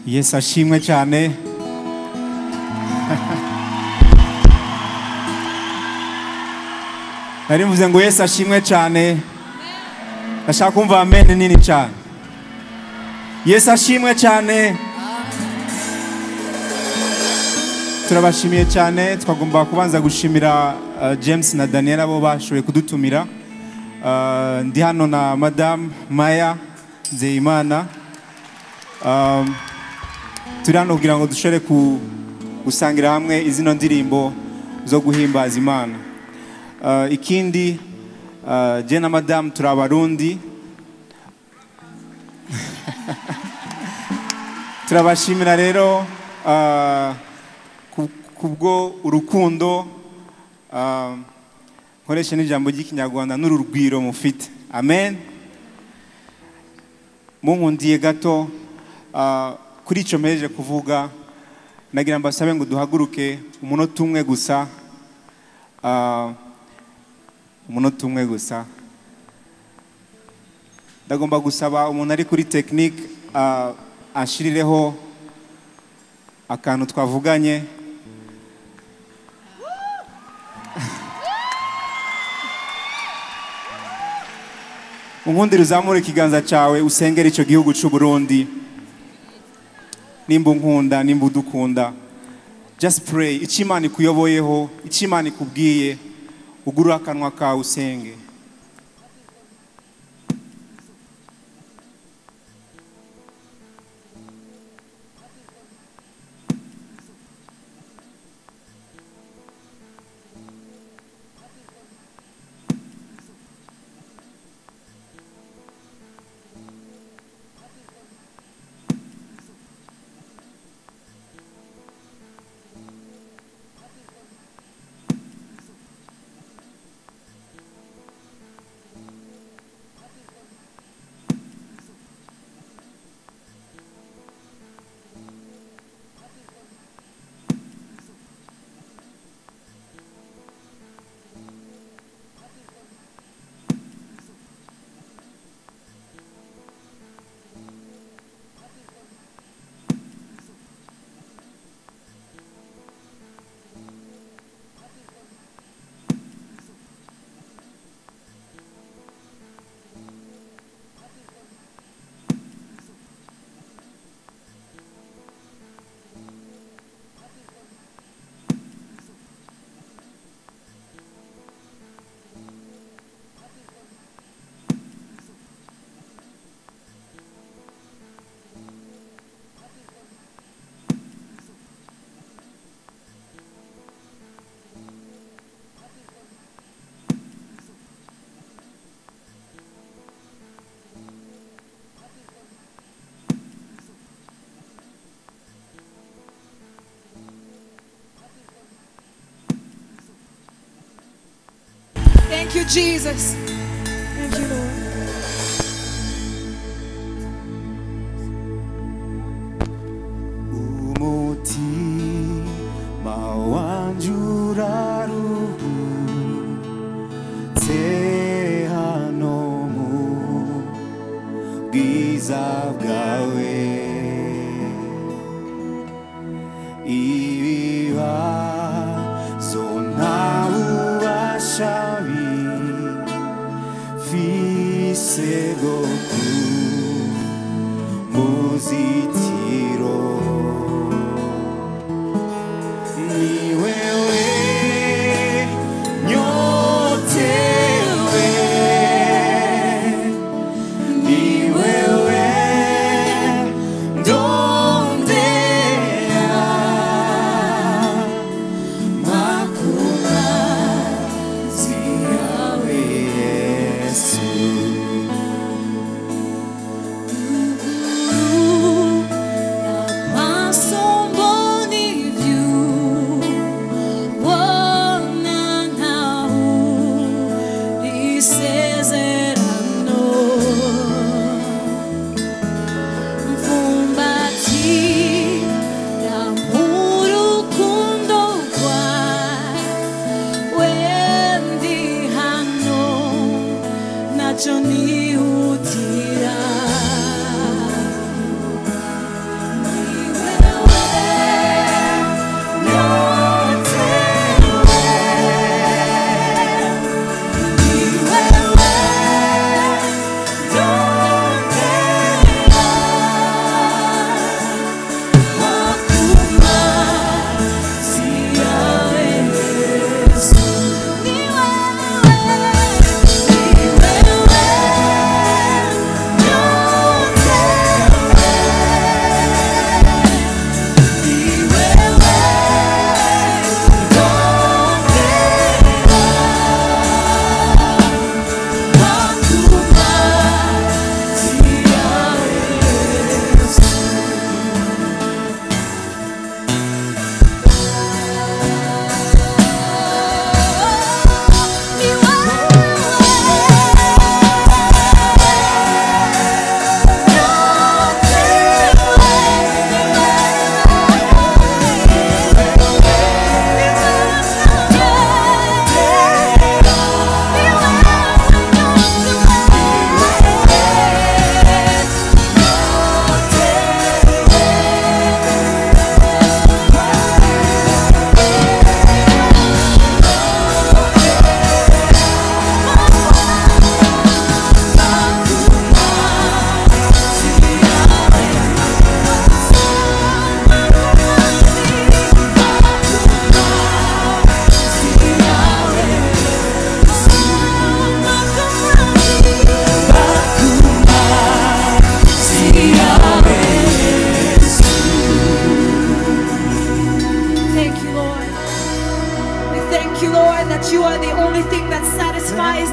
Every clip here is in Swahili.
Yesu ashimwe cyane. Nari mvuze ngo Yesu ashimwe cyane. Ndashaka kumva amen nini cyane. Yesu ashimwe cyane. Turabashimiye cyane. Twagomba kubanza gushimira James na Daniel abo bashoboye kudutumira. Ndi hano na Madame Maya Nzeyimana. Turi hano kugira ngo dushobore gusangira hamwe izino ndirimbo zo guhimbaza Imana. Ikindi je na Madame turi abarundi. Turabashimira rero kubwo urukundo nkoresha n'ijambo ry'ikinyarwanda n'urugwiro mufite. Amen. Munkundiye gato kuri icyo mpereje kuvuga, nagira mbasabe ngo duhaguruke umunota umwe gusa. Umunota umwe gusa. Ndagomba gusaba umuntu ari kuri technique ashirireho akantu twavuganye. Unkundira uzamure ikiganza cyawe usengera icyo gihugu cy'u Burundi. Nimba unkunda, nimba udukunda, just pray. Icyo Imana ikuyoboyeho, icyo Imana ikubwiye, ugurura akanwa kawe usenge. Thank you, Jesus. Thank you, Lord. Umutima wanje uraruhutse hano mu bwiza bwawe. Ibibazo nta bubasha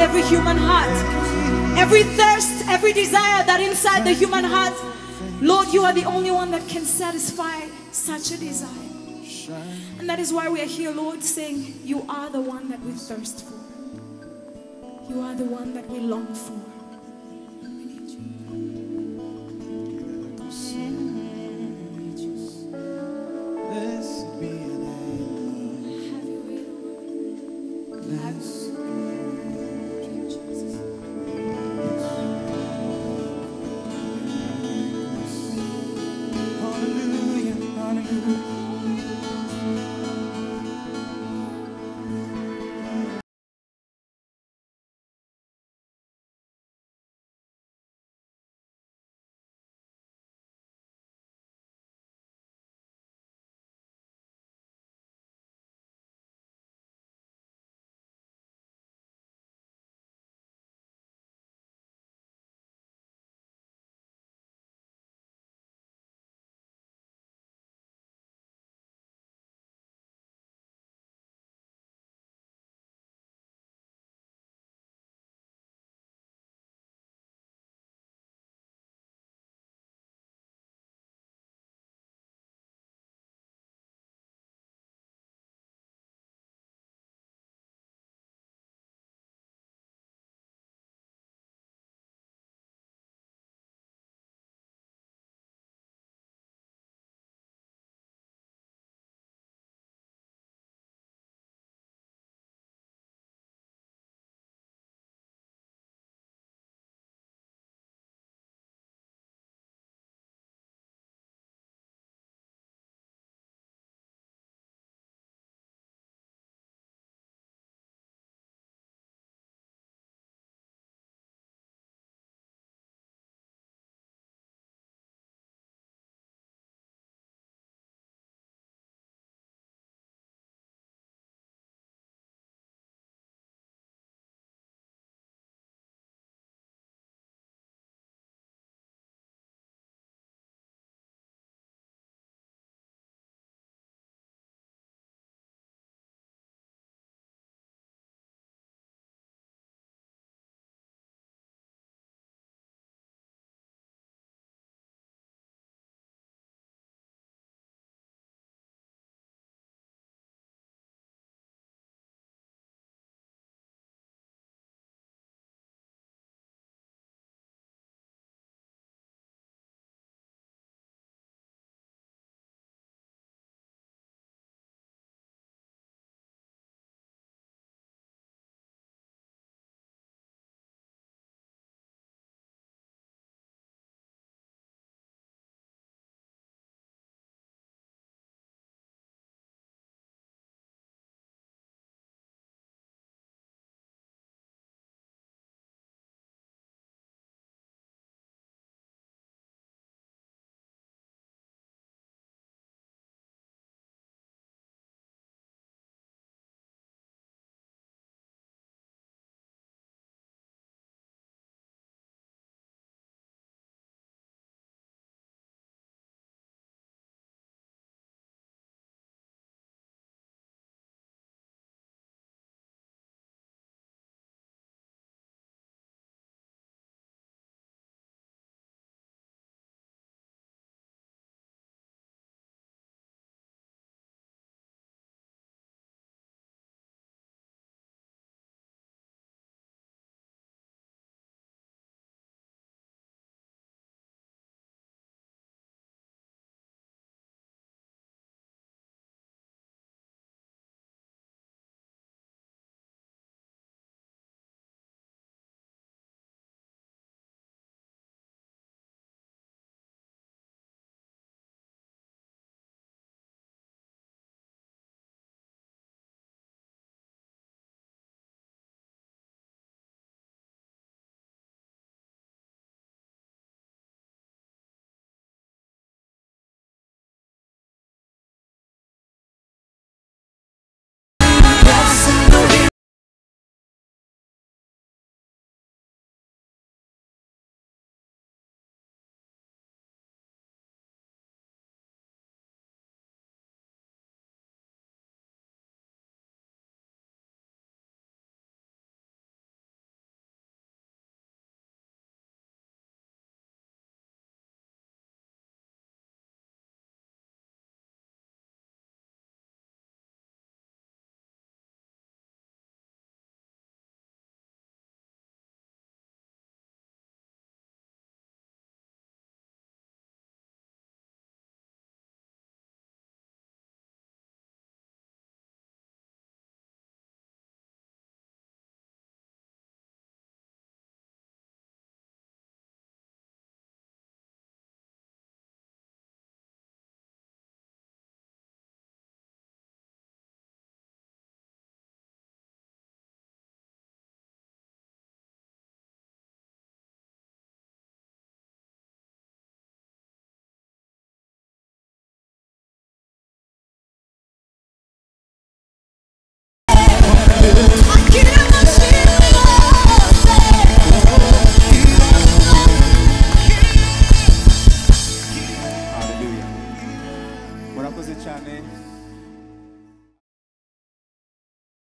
every human heart. Every thirst, every desire that inside the human heart, Lord, you are the only one that can satisfy such a desire. And that is why we are here, Lord, saying, you are the one that we thirst for. You are the one that we long for. murakoze cyane